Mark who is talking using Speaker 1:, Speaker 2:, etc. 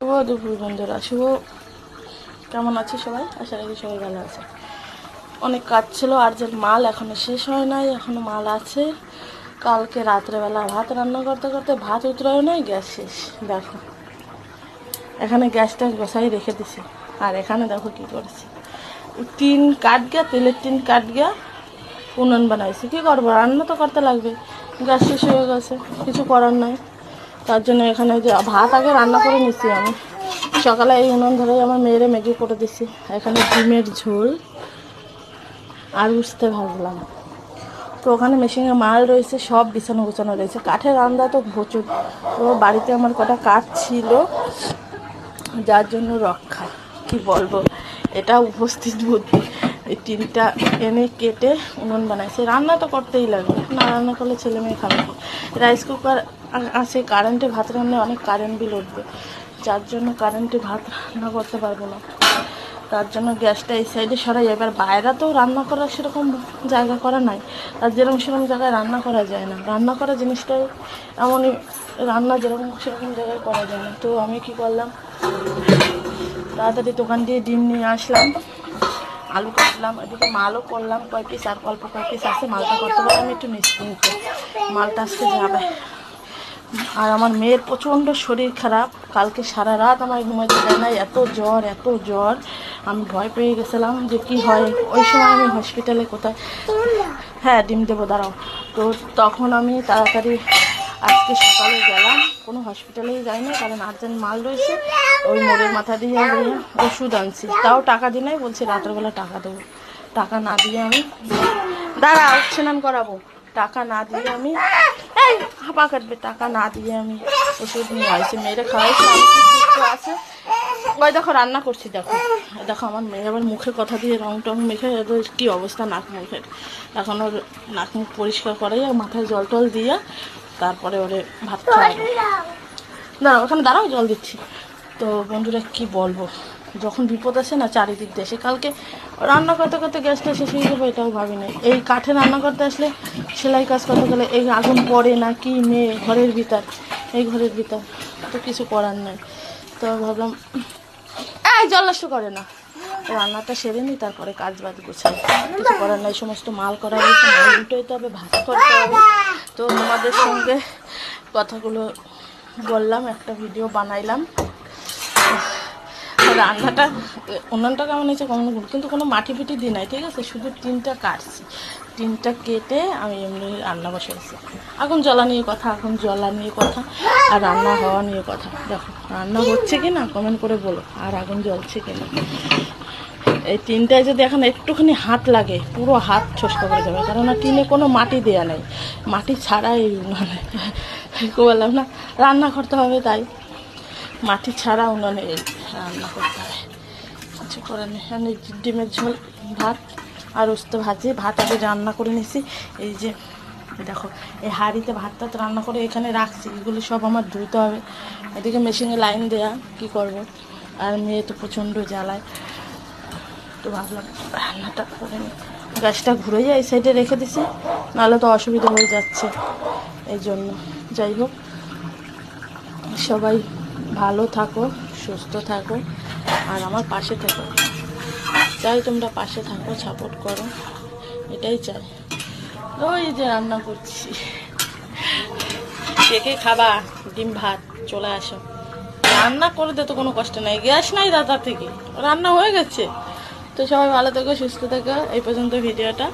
Speaker 1: শুভ দুপুর বন্ধুরা, কেমন আছে সবাই? আশা রাখি সবাই ভালো আছে। অনেক কাজ ছিল, আর্জেন্ট মাল এখনও শেষ হয় নাই, এখনও মাল আছে। কালকে রাত্রেবেলা ভাত রান্না করতে করতে ভাত উতরাও নাই, গ্যাস শেষ। দেখো এখানে গ্যাসটা বসাই রেখে দিছি, আর এখানে দেখো কি করেছি, টিন কাট গিয়া, তেলের টিন কাট গিয়া উনুন বানাইছি। কী করবো, রান্না তো করতে লাগবে, গ্যাস শেষ হয়ে গেছে, কিছু করার নাই। তার জন্য এখানে যে ভাত আগে রান্না করে নিচ্ছি আমি সকালে, এই উনুন ধরে আমার মেয়েরে ম্যাগি করে দিছি। এখানে ডিমের ঝোল আর উঠতে ভাজলাম। তো ওখানে মেশিনে মাল রয়েছে, সব বিছানো গোছানো রয়েছে। কাঠের রান্না তো প্রচুর, তো বাড়িতে আমার কটা কাঠ ছিল, যার জন্য রক্ষা। কি বলবো, এটা উপস্থিত বুদ্ধি। এই টিনটা এনে কেটে উনুন বানাইছে। রান্না তো করতেই লাগবে, না রান্না করলে ছেলে মেয়ে খাবে। রাইস কুকার আছে, কারেন্টে ভাত রান্না অনেক কারেন্ট বিল উঠবে, যার জন্য কারেন্টে ভাত রান্না করতে পারবো না। তার জন্য গ্যাসটা এই সাইডে সরাই। এবার বাইরে তো রান্না করার সেরকম জায়গা করা নাই, আর যেরকম সেরকম জায়গায় রান্না করা যায় না। রান্না করা জিনিসটাই এমনই, রান্না যেরকম সেরকম জায়গায় করা যায় না। তো আমি কি করলাম, তাড়াতাড়ি দোকান দিয়ে ডিম নিয়ে আসলাম, আলু কাটলাম, এদিকে মালও করলাম কয় পিস, আর অল্প কয় পিস আছে। মালটা করতে পারলে আমি একটু নিশ্চিন্ত, মালটা আসতে যাবে। আর আমার মেয়ের প্রচণ্ড শরীর খারাপ, কালকে সারা রাত আমার ঘুমাইতে দেয় না, এত জ্বর। আমি ভয় পেয়ে গেছিলাম যে কি হয়। ওই সময় আমি হসপিটালে কোথায়, হ্যাঁ ডিম দেবো দাঁড়াও। তো তখন আমি তাড়াতাড়ি আজকে সকালে গেলাম, কোনো হসপিটালেই যাইনি, কারণ আর্জেন্ট মাল রয়েছে। ওই মোড়ের মাথা দিয়ে ওষুধ আনছি, তাও টাকা দিই নাই, বলছি রাত্রেবেলা টাকা দেবো। টাকা না দিয়ে আমি, দাঁড়াও স্নান করাবো, টাকা না দিয়ে আমি, এই হাঁপা কাটবে, টাকা না দিয়ে আমি ওষুধ নিয়ে আসছি। মেয়েরা খাওয়াইছি, সুস্থ আছে। ওই দেখো রান্না করছি, দেখো আমার মেয়ে আবার মুখে কথা দিয়ে রং টং মেখে কী অবস্থা নাক মুখের। এখন ওর নাক মুখ পরিষ্কার করাই, মাথায় জল টল দিয়ে তারপরে ওরে ভাত খাওয়াবো। দাঁড়াও ওখানে দাঁড়াও, জল দিচ্ছি। তো বন্ধুরা কি বলবো, যখন বিপদ আসে না চারিদিক দেশে, কালকে রান্না করতে করতে গ্যাসটা শেষ হয়ে যাবো এটাও ভাবি নাই। এই কাঠে রান্না করতে আসলে, সেলাই কাজ করতে গেলে এই আগুন পড়ে না কি, মেয়ে ঘরের ভিতর, এই ঘরের ভিতর, তো কিছু করার নাই। তো ভাবলাম এই জল নষ্ট করে না, রান্নাটা সেরে নিই, তারপরে কাজ বাদ গোছাই। কিছু করার নাই, সমস্ত মাল করা হয়েছে, মাল উঠোইতে হবে, ভাত করতে হবে। তো তোমাদের সঙ্গে কথাগুলো বললাম, একটা ভিডিও বানাইলাম। রান্নাটা উনুনটা কেমন হয়েছে কেমন, কিন্তু কোনো মাটি ফিটি দিই নাই, ঠিক আছে, শুধু টিনটা কাটছি। টিনটা কেটে আমি এমনি রান্না বসেছি। আগুন জ্বলা নিয়ে কথা, আর রান্না হওয়া নিয়ে কথা। দেখো রান্না হচ্ছে কি না কমেন্ট করে বলো, আর আগুন জ্বলছে কি না। এই টিনটায় যদি এখন একটুখানি হাত লাগে, পুরো হাত ছসকা করে যাবে, কারণ টিনে কোনো মাটি দেওয়া নেই, মাটি ছাড়াই উনানে বললাম না রান্না করতে হবে, তাই মাটি ছাড়া উনানে রান্না করতে হয়। কিছু করে নেই, আমি ডিমের ঝোল, ভাত আর উস্তে ভাজি। ভাত আগে রান্না করে নিছি, এই যে দেখো এই হাঁড়িতে ভাতটা রান্না করে এখানে রাখছি, এগুলো সব আমার ধুতে হবে। এদিকে মেশিনে লাইন দেয়া, কি করব, আর মেয়ে তো প্রচণ্ড জ্বালায়। তো ভাবলাম রান্নাটা করে নিই, গ্যাসটা ঘুরে যায়, এই সাইডে রেখে দিছি, নাহলে তো অসুবিধা হয়ে যাচ্ছে, এই জন্য। যাই হোক, সবাই ভালো থাকো, সুস্থ থাকো, আর আমার পাশে থাকো। চাই তোমরা পাশে থাকো, সাপোর্ট করো, এটাই চাই। ওই যে রান্না করছি, কে খাবা ডিম ভাত, চলে আসো। রান্না করে দে, তো কোনো কষ্ট নাই, গ্যাস নাই দাদা থেকে, রান্না হয়ে গেছে। তো সবাই ভালো থেকো, সুস্থ থেকো। এই পর্যন্ত ভিডিওটা।